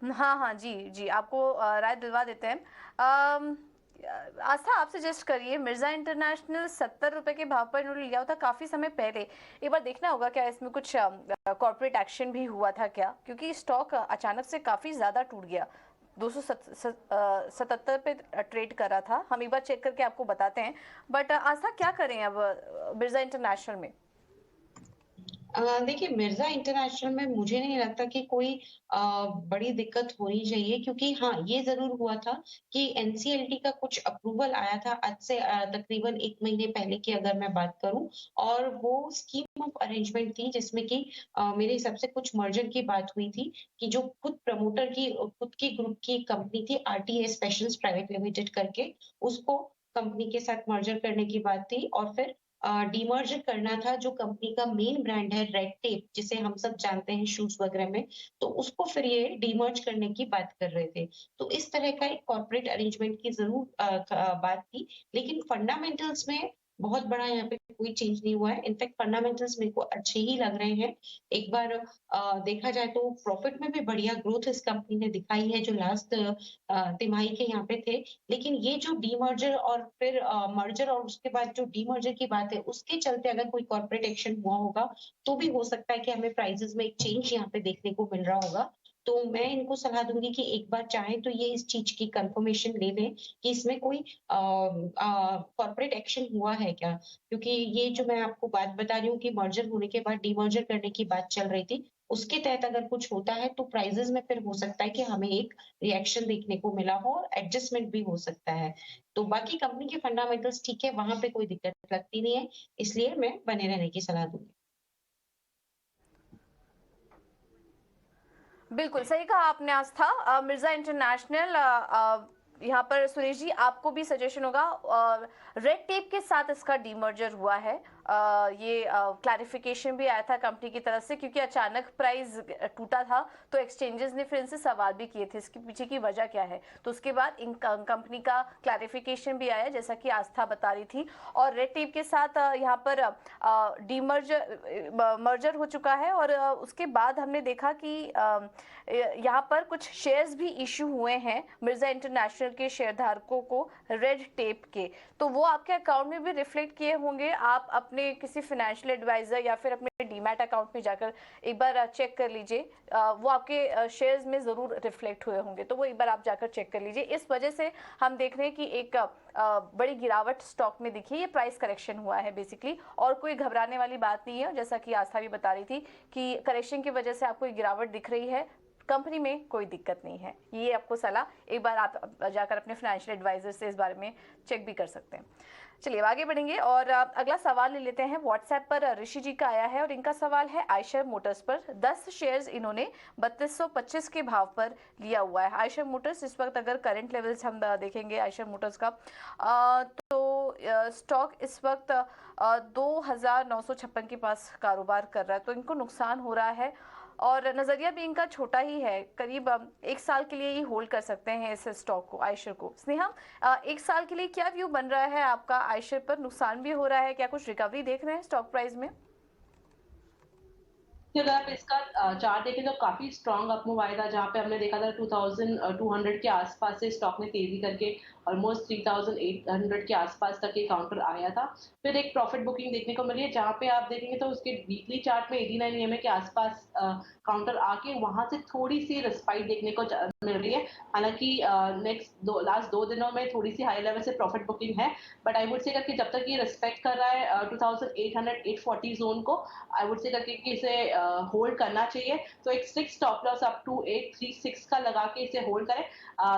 हाँ हाँ जी जी, आपको राय दिलवा देते हैं। आस्था, आप सजेस्ट करिए। मिर्जा इंटरनेशनल 70 रुपए के भाव पर इन्होंने लिया हुआ था काफी समय पहले। एक बार देखना होगा क्या इसमें कुछ कॉर्पोरेट एक्शन भी हुआ था क्या, क्योंकि स्टॉक अचानक से काफी ज्यादा टूट गया। 277 पे ट्रेड कर रहा था। हम एक बार चेक करके आपको बताते हैं। बट आस्था, क्या करें अब मिर्जा इंटरनेशनल में? देखिए, मिर्जा इंटरनेशनल में मुझे नहीं लगता कि कोई बड़ी दिक्कत होनी चाहिए, क्योंकि हाँ, ये जरूर हुआ था कि एनसीएलटी का कुछ अप्रूवल आया था आज से तकरीबन 1 महीने पहले की अगर मैं बात करूं, और वो स्कीम ऑफ अरेंजमेंट थी जिसमें कि मेरे हिसाब से कुछ मर्जर की बात हुई थी कि जो खुद की ग्रुप की कंपनी थी आरटीए स्पेशल्स प्राइवेट लिमिटेड करके, उसको कंपनी के साथ मर्जर करने की बात थी, और फिर डीमर्ज करना था जो कंपनी का मेन ब्रांड है रेड टेप, जिसे हम सब जानते हैं शूज वगैरह में, तो उसको फिर ये डीमर्ज करने की बात कर रहे थे। तो इस तरह का एक कॉर्पोरेट अरेंजमेंट की जरूर बात थी, लेकिन फंडामेंटल्स में बहुत बड़ा यहाँ पे कोई चेंज नहीं हुआ है। इनफैक्ट फंडामेंटल्स मेरे को अच्छे ही लग रहे हैं। एक बार देखा जाए तो प्रॉफिट में भी बढ़िया ग्रोथ इस कंपनी ने दिखाई है जो लास्ट तिमाही के यहाँ पे थे। लेकिन ये जो डीमर्जर और फिर मर्जर और उसके बाद जो डीमर्जर की बात है, उसके चलते अगर कोई कॉर्पोरेट एक्शन हुआ होगा तो भी हो सकता है कि हमें प्राइसेस में एक चेंज यहाँ पे देखने को मिल रहा होगा। तो मैं इनको सलाह दूंगी कि एक बार चाहे तो ये इस चीज की कंफर्मेशन ले लें कि इसमें कोई कॉर्पोरेट एक्शन हुआ है क्या, क्योंकि ये जो मैं आपको बात बता रही हूँ कि मर्जर होने के बाद डीमर्जर करने की बात चल रही थी, उसके तहत अगर कुछ होता है तो प्राइजेस में फिर हो सकता है कि हमें एक रिएक्शन देखने को मिला हो और एडजस्टमेंट भी हो सकता है। तो बाकी कंपनी के फंडामेंटल्स ठीक है, वहां पे कोई दिक्कत लगती नहीं है, इसलिए मैं बने रहने की सलाह दूंगी। बिल्कुल सही कहा आपने आस्था। मिर्जा इंटरनेशनल, यहाँ पर सुरेश जी आपको भी सजेशन होगा। रेड टेप के साथ इसका डीमर्जर हुआ है। ये क्लैरिफिकेशन भी आया था कंपनी की तरफ से, क्योंकि अचानक प्राइस टूटा था तो एक्सचेंजेस ने फिर इनसे सवाल भी किए थे इसके पीछे की वजह क्या है। तो उसके बाद इन कंपनी का क्लैरिफिकेशन भी आया जैसा कि आस्था बता रही थी। और रेड टेप के साथ यहाँ पर मर्जर हो चुका है। और उसके बाद हमने देखा कि यहाँ पर कुछ शेयर्स भी इशू हुए हैं मिर्जा इंटरनेशनल के शेयरधारकों को रेड टेप के। तो वो आपके अकाउंट में भी रिफ्लेक्ट किए होंगे। आप अपने किसी फाइनेंशियल एडवाइजर या फिर अपने डीमैट अकाउंट में जाकर एक बार चेक कर लीजिए। वो आपके शेयर्स में जरूर रिफ्लेक्ट हुए होंगे, तो वो एक बार आप जाकर चेक कर लीजिए। इस वजह से हम देख रहे हैं कि एक बड़ी गिरावट स्टॉक में दिखी। ये प्राइस करेक्शन हुआ है बेसिकली, और कोई घबराने वाली बात नहीं है। जैसा कि आस्था भी बता रही थी कि करेक्शन की वजह से आपको गिरावट दिख रही है, कंपनी में कोई दिक्कत नहीं है। ये आपको सलाह, एक बार आप जाकर अपने फाइनेंशियल एडवाइजर से इस बारे में चेक भी कर सकते हैं। चलिए आगे बढ़ेंगे और अगला सवाल ले लेते हैं। व्हाट्सएप पर ऋषि जी का आया है और इनका सवाल है आयशर मोटर्स पर। 10 शेयर्स इन्होंने 3225 के भाव पर लिया हुआ है। आयशर मोटर्स इस वक्त अगर करंट लेवल्स हम देखेंगे आयशर मोटर्स का, तो स्टॉक इस वक्त 2956 के पास कारोबार कर रहा है। तो इनको नुकसान हो रहा है और नजरिया भी इनका छोटा ही है। करीब 1 साल के लिए ही होल्ड कर सकते हैं इस स्टॉक को, आयशर को। स्नेहा, 1 साल के लिए क्या व्यू बन रहा है आपका आयशर पर? नुकसान भी हो रहा है क्या? कुछ रिकवरी देख रहे हैं स्टॉक प्राइस में? अगर आप इसका चार्ट देखें तो काफी स्ट्रॉन्ग अप मूव आया था, जहाँ पे हमने देखा था 2200 के आसपास से स्टॉक ने तेजी करके ऑलमोस्ट 3800 के आसपास तक ये काउंटर आया था। फिर एक प्रॉफिट बुकिंग देखने को मिली है, जहाँ पे आप देखेंगे तो उसके वीकली चार्ट में 89 ईएमए के आसपास काउंटर आके वहां से थोड़ी सी रिस्पाइट देखने को मिल रही है। हालांकि लास्ट 2 दिनों में थोड़ी सी हाई लेवल से प्रॉफिट बुकिंग है, बट आई वुड से करके जब तक ये रिस्पेक्ट कर रहा है 2800-840 जोन को, आई वुड से करके कि इसे होल्ड करना चाहिए। तो एक 6 स्टॉप लॉस अप टू 836 का लगा के इसे होल्ड करें।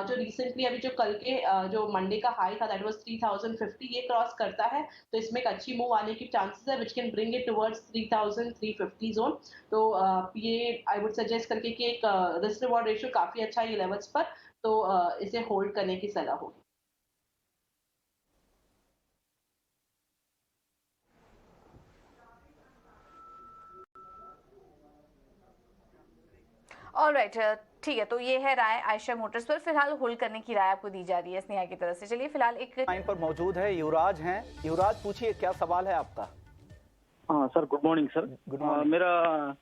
जो रिसेंटली अभी जो कल के जो मंडे का हाई था दैट वाज 3050, ये क्रॉस करता है तो इसमें एक अच्छी मूव आने की चांसेस है which can bring it towards 3350 zone. तो ये आई वुड सजेस्ट करके कि एक रिस्क रिवॉर्ड रेशियो काफी अच्छा है ये लेवल्स पर, तो इसे होल्ड करने की सलाह होगी। ऑलराइट, ठीक है, तो ये है राय आयशर मोटर्स पर। फिलहाल होल्ड करने की राय आपको दी जा रही है स्नेहा की तरफ से। चलिए फिलहाल एक लाइन पर मौजूद है युवराज हैं। युवराज पूछिए, क्या सवाल है आपका? हाँ sir, good morning sir. Good morning. मेरा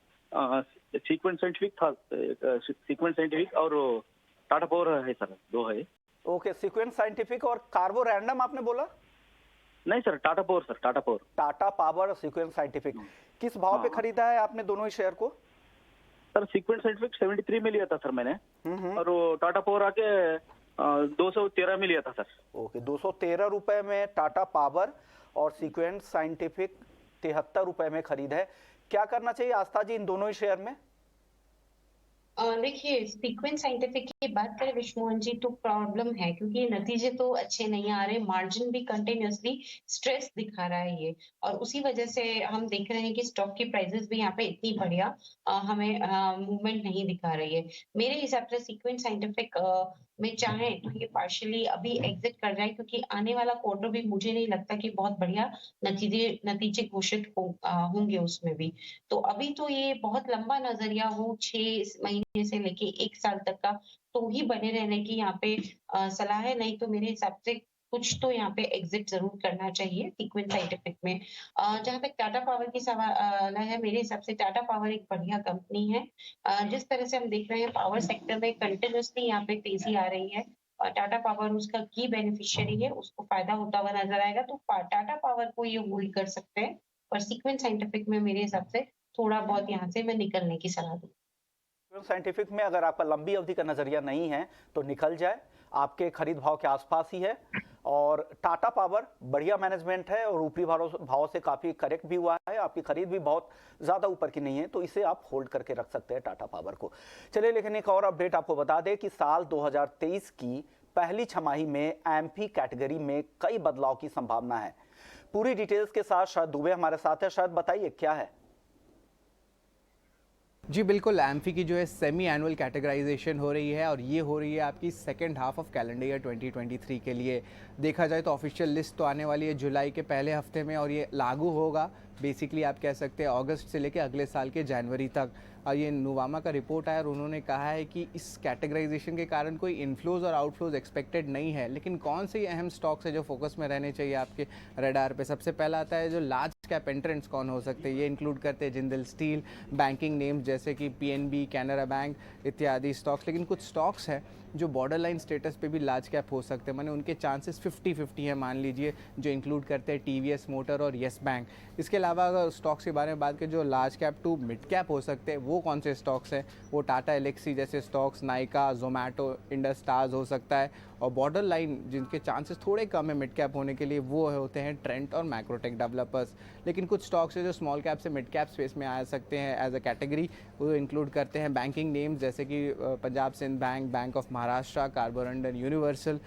सीक्वेंट साइंटिफिक था, सीक्वेंट साइंटिफिक और टाटा पावर है सर, दो है। ओके, सीक्वेंस साइंटिफिक और कार्बो रैंडम आपने बोला? नहीं sir, Tata power sir, Tata power. Tata power और सीक्वेंस साइंटिफिक, किस भाव पे खरीदा है आपने दोनों ही शेयर को? सर सीक्वेंट साइंटिफिक 73 में लिया था सर मैंने, और वो टाटा पावर आके 213 में लिया था सर। ओके, 213 रुपए में टाटा पावर और सीक्वेंस साइंटिफिक 73 रुपए में खरीद है। क्या करना चाहिए आस्था जी इन दोनों ही शेयर में? देखिए, सीक्वेंस साइंटिफिक की बात करें विश्वमोहन जी, तो प्रॉब्लम है क्योंकि नतीजे तो अच्छे नहीं आ रहे, मार्जिन भी कंटिन्यूअसली स्ट्रेस दिखा रहा है ये, और उसी वजह से हम देख रहे हैं कि स्टॉक की प्राइसेस भी यहाँ पे इतनी बढ़िया हमें मूवमेंट नहीं दिखा रही है। मेरे हिसाब से सीक्वेंस साइंटिफिक में चाहें तो ये पार्शियली अभी एग्जिट कर जाए, क्योंकि आने वाला क्वार्टर भी मुझे नहीं लगता कि बहुत बढ़िया नतीजे घोषित होंगे उसमें भी। तो अभी तो ये बहुत लंबा नजरिया हो, 6 महीने से लेके 1 साल तक का, तो ही बने रहने की यहाँ पे सलाह है। नहीं तो मेरे हिसाब से कुछ तो यहाँ पे एग्जिट जरूर करना चाहिए सीक्वेंस साइंटिफिक में। जहाँ तक टाटा पावर की सवाल है, मेरे हिसाब से टाटा पावर एक बढ़िया कंपनी है। जिस तरह से हम देख रहे हैं पावर सेक्टर में कंटिन्यूअसली यहाँ पे तेजी आ रही है, और टाटा पावर उसका की बेनिफिशियरी है, उसको फायदा होता हुआ नजर आएगा, तो टाटा पावर को ये होल्ड कर सकते हैं। और सीक्वेंस साइंटिफिक में मेरे हिसाब से थोड़ा बहुत यहाँ से मैं निकलने की सलाह दूँ। साइंटिफिक में अगर आपका लंबी अवधि का नजरिया नहीं है तो निकल जाए, आपके खरीद भाव के आसपास ही है। और टाटा पावर बढ़िया मैनेजमेंट है और ऊपरी भाव से काफी करेक्ट भी हुआ है, आपकी खरीद भी बहुत ज्यादा ऊपर की नहीं है, तो इसे आप होल्ड करके रख सकते हैं टाटा पावर को। चलिए, लेकिन एक और अपडेट आपको बता दें कि साल 2023 की पहली छमाही में एमपी कैटेगरी में कई बदलाव की संभावना है। पूरी डिटेल्स के साथ शरद दुबे हमारे साथ है। शरद, बताइए क्या है? जी बिल्कुल, एम्फी की जो है सेमी एनुअल कैटेगराइजेशन हो रही है, और ये हो रही है आपकी second half of calendar year 2023 के लिए। देखा जाए तो ऑफिशियल लिस्ट तो आने वाली है जुलाई के पहले हफ्ते में, और ये लागू होगा बेसिकली आप कह सकते हैं अगस्त से लेकर अगले साल के जनवरी तक। और ये नुवामा का रिपोर्ट आया और उन्होंने कहा है कि इस कैटेगराइजेशन के कारण कोई इनफ्लोज और आउटफ्लोज एक्सपेक्टेड नहीं है। लेकिन कौन से अहम स्टॉक्स है जो फोकस में रहने चाहिए आपके रडार पे? सबसे पहला आता है जो लार्ज कैप एंट्रेंट्स कौन हो सकते हैं। ये इंक्लूड करते हैं जिंदल स्टील, बैंकिंग नेम्स जैसे कि पीएनबी, कैनरा बैंक इत्यादि स्टॉक्स। लेकिन कुछ स्टॉक्स हैं जो बॉर्डर लाइन स्टेटस पे भी लार्ज कैप हो सकते हैं, माने उनके चांसेस 50-50 हैं मान लीजिए, जो इंक्लूड करते हैं टीवीएस मोटर और येस बैंक। इसके अलावा अगर स्टॉक्स के बारे में बात करें जो large cap to mid cap हो सकते हैं, वो कौन से स्टॉक्स हैं? वो टाटा एलेक्सी जैसे स्टॉक्स, नाइका, जोमेटो, इंडस टावर्स हो सकता है। और बॉर्डर लाइन जिनके चांसेस थोड़े कम है मिड कैप होने के लिए, वो होते हैं ट्रेंट और मैक्रोटेक डेवलपर्स। लेकिन कुछ स्टॉक्स है जो स्मॉल कैप से मिड कैप स्पेस में आ सकते हैं एज अ कैटेगरी, वो इंक्लूड करते हैं बैंकिंग नेम्स जैसे कि Punjab Sind Bank, Bank of Maharashtra, Carborundum, Universal.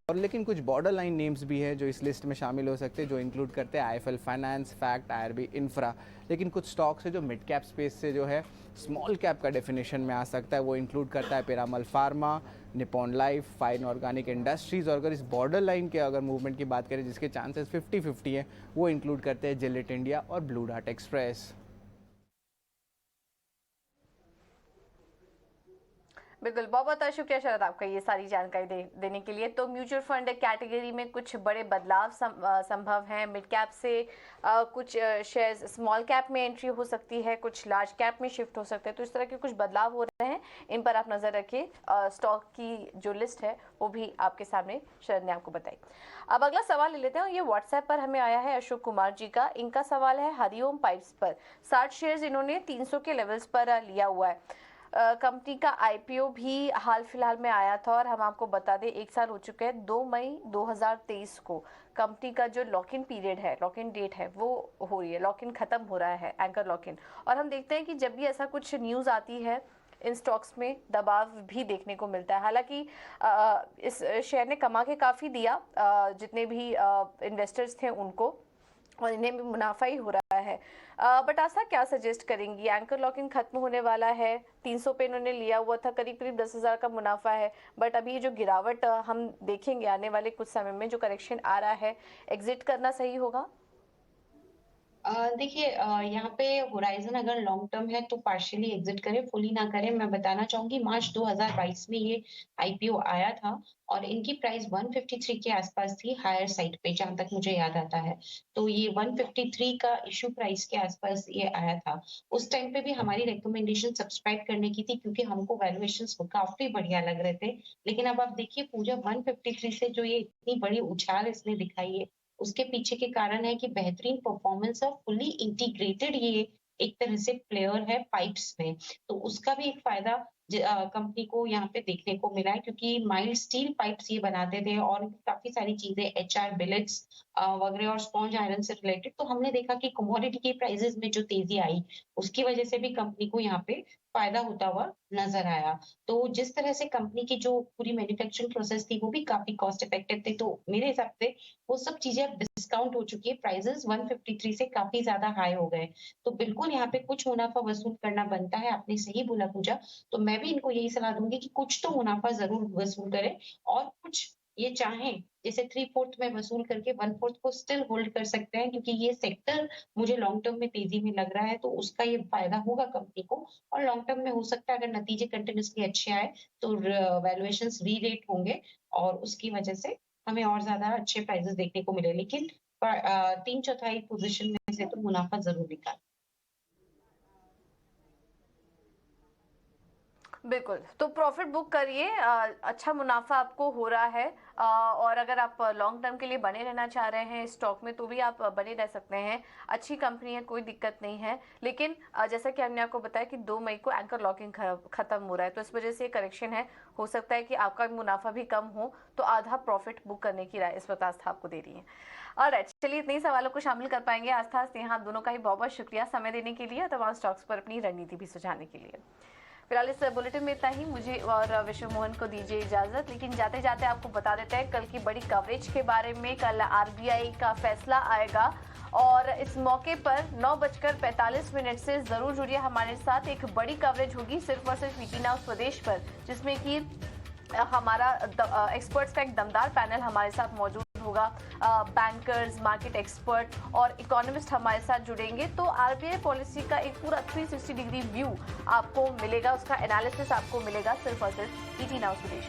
और लेकिन कुछ बॉर्डर लाइन नेम्स भी हैं जो इस लिस्ट में शामिल हो सकते हैं, जो इंक्लूड करते हैं IFL finance, fact, IRB infra. लेकिन कुछ स्टॉक्स है जो मिड कैप स्पेस से जो है स्मॉल कैप का डेफिनेशन में आ सकता है, वो इंक्लूड करता है Piramal pharma, Nippon life, fine organic industries. और अगर इस बॉर्डर लाइन के अगर मूवमेंट की बात करें जिसके चांसेस 50-50 हैं, वो इंक्लूड करते हैं जिलेट इंडिया और ब्लू डार्ट एक्सप्रेस। बिल्कुल, बहुत बहुत शुक्रिया शरद आपका ये सारी जानकारी देने के लिए। तो म्यूचुअल फंड कैटेगरी में कुछ बड़े बदलाव संभव हैं। मिड कैप से कुछ शेयर्स स्मॉल कैप में एंट्री हो सकती है, कुछ लार्ज कैप में शिफ्ट हो सकते हैं। तो इस तरह के कुछ बदलाव हो रहे हैं, इन पर आप नज़र रखिए। स्टॉक की जो लिस्ट है वो भी आपके सामने शरद ने आपको बताई। अब अगला सवाल ले लेते हैं। ये व्हाट्सएप पर हमें आया है अशोक कुमार जी का। इनका सवाल है हरिओम पाइप्स पर 60 शेयर्स इन्होंने 300 के लेवल्स पर लिया हुआ है। कंपनी का आईपीओ भी हाल फिलहाल में आया था, और हम आपको बता दें 1 साल हो चुके हैं। 2 मई 2023 को कंपनी का जो लॉक इन पीरियड है, लॉक इन डेट है, वो हो रही है, लॉक इन खत्म हो रहा है, एंकर लॉक इन। और हम देखते हैं कि जब भी ऐसा कुछ न्यूज़ आती है इन स्टॉक्स में दबाव भी देखने को मिलता है। हालांकि इस शेयर ने कमा के काफ़ी दिया, जितने भी इन्वेस्टर्स थे उनको, और इन्हें भी मुनाफा ही हो रहा है। बट आशा क्या सजेस्ट करेंगी? एंकर लॉकिंग खत्म होने वाला है, 300 पे इन्होंने लिया हुआ था, करीब करीब 10,000 का मुनाफा है। बट अभी जो गिरावट हम देखेंगे आने वाले कुछ समय में, जो करेक्शन आ रहा है, एग्जिट करना सही होगा? देखिए, यहाँ पे होराइजन अगर लॉन्ग टर्म है तो पार्शियली एग्जिट करें, फुली ना करें। मैं बताना चाहूंगी मार्च 2022 में ये आईपीओ आया था और इनकी प्राइस 153 के आसपास थी, हायर साइड पे, जहां तक मुझे याद आता है। तो ये 153 का इशू प्राइस के आसपास ये आया था। उस टाइम पे भी हमारी रिकमेंडेशन सब्सक्राइब करने की थी क्योंकि हमको वैल्यूएशंस काफी बढ़िया लग रहे थे। लेकिन अब आप देखिए पूजा 153 से जो ये इतनी बड़ी उछाल इसने दिखाई है, उसके पीछे के कारण है कि बेहतरीन परफॉर्मेंस और फुली इंटीग्रेटेड ये एक तरह से प्लेयर है पाइप्स में। तो उसका भी एक फायदा कंपनी को यहाँ पे देखने को मिला है क्योंकि माइल्ड स्टील पाइप्स ये बनाते थे और काफी सारी चीजें एचआर बिलेट्स वगैरह और स्पॉन्ज आयरन से रिलेटेड। तो हमने देखा कि कमोडिटी के प्राइसेस में जो तेजी आई उसकी वजह से भी कंपनी को यहाँ पे फायदा होता हुआ नजर आया। तो जिस तरह से कंपनी की जो पूरी मैन्युफैक्चरिंग प्रोसेस थी वो भी काफी कॉस्ट इफेक्टिव थी। तो मेरे हिसाब से वो सब चीजें अब डिस्काउंट हो चुकी है, प्राइसेस 153 से काफी ज्यादा हाई हो गए। तो बिल्कुल यहाँ पे कुछ मुनाफा वसूल करना बनता है, आपने सही बोला पूजा। तो मैं भी इनको यही सलाह दूंगी कि कुछ तो मुनाफा जरूर वसूल करें और कुछ ये चाहें जैसे 3/4 में वसूल करके 1/4 को स्टिल होल्ड कर सकते हैं क्योंकि ये सेक्टर मुझे लॉन्ग टर्म में तेजी में लग रहा है। तो उसका ये फायदा होगा कंपनी को और लॉन्ग टर्म में हो सकता है अगर नतीजे कंटिन्यूसली अच्छे आए तो वैल्यूएशंस री रेट होंगे और उसकी वजह से हमें और ज्यादा अच्छे प्राइसेस देखने को मिले। लेकिन 3/4 पोजीशन में से तो मुनाफा जरूर निकाल। बिल्कुल, तो प्रॉफिट बुक करिए, अच्छा मुनाफा आपको हो रहा है। और अगर आप लॉन्ग टर्म के लिए बने रहना चाह रहे हैं स्टॉक में तो भी आप बने रह सकते हैं। अच्छी कंपनी है, कोई दिक्कत नहीं है। लेकिन जैसा कि हमने आपको बताया कि 2 मई को एंकर लॉकिंग खत्म हो रहा है, तो इस वजह से करेक्शन है। हो सकता है कि आपका मुनाफा भी कम हो, तो आधा प्रॉफिट बुक करने की राय इस वक्त आस्था आपको दे रही है। ऑलराइट, चलिए इतने ही सवालों को शामिल कर पाएंगे। आस्था, स्नेहा, दोनों का ही बहुत बहुत शुक्रिया समय देने के लिए, तमाम स्टॉक्स पर अपनी रणनीति भी सुझाने के लिए। फिलहाल इस बुलेटिन में इतना ही। मुझे और विश्व मोहन को दीजिए इजाजत, लेकिन जाते जाते आपको बता देते हैं कल की बड़ी कवरेज के बारे में। कल आरबीआई का फैसला आएगा और इस मौके पर 9:45 से जरूर जुड़िए हमारे साथ। एक बड़ी कवरेज होगी सिर्फ और सिर्फ ईटी नाउ स्वदेश पर, जिसमें कि हमारा एक्सपर्ट्स का एक दमदार पैनल हमारे साथ मौजूद होगा। बैंकर्स, मार्केट एक्सपर्ट और इकोनॉमिस्ट हमारे साथ जुड़ेंगे। तो आरबीआई पॉलिसी का एक पूरा 360 डिग्री व्यू आपको मिलेगा, उसका एनालिसिस आपको मिलेगा सिर्फ और सिर्फ ईटी नाउ स्वदेश।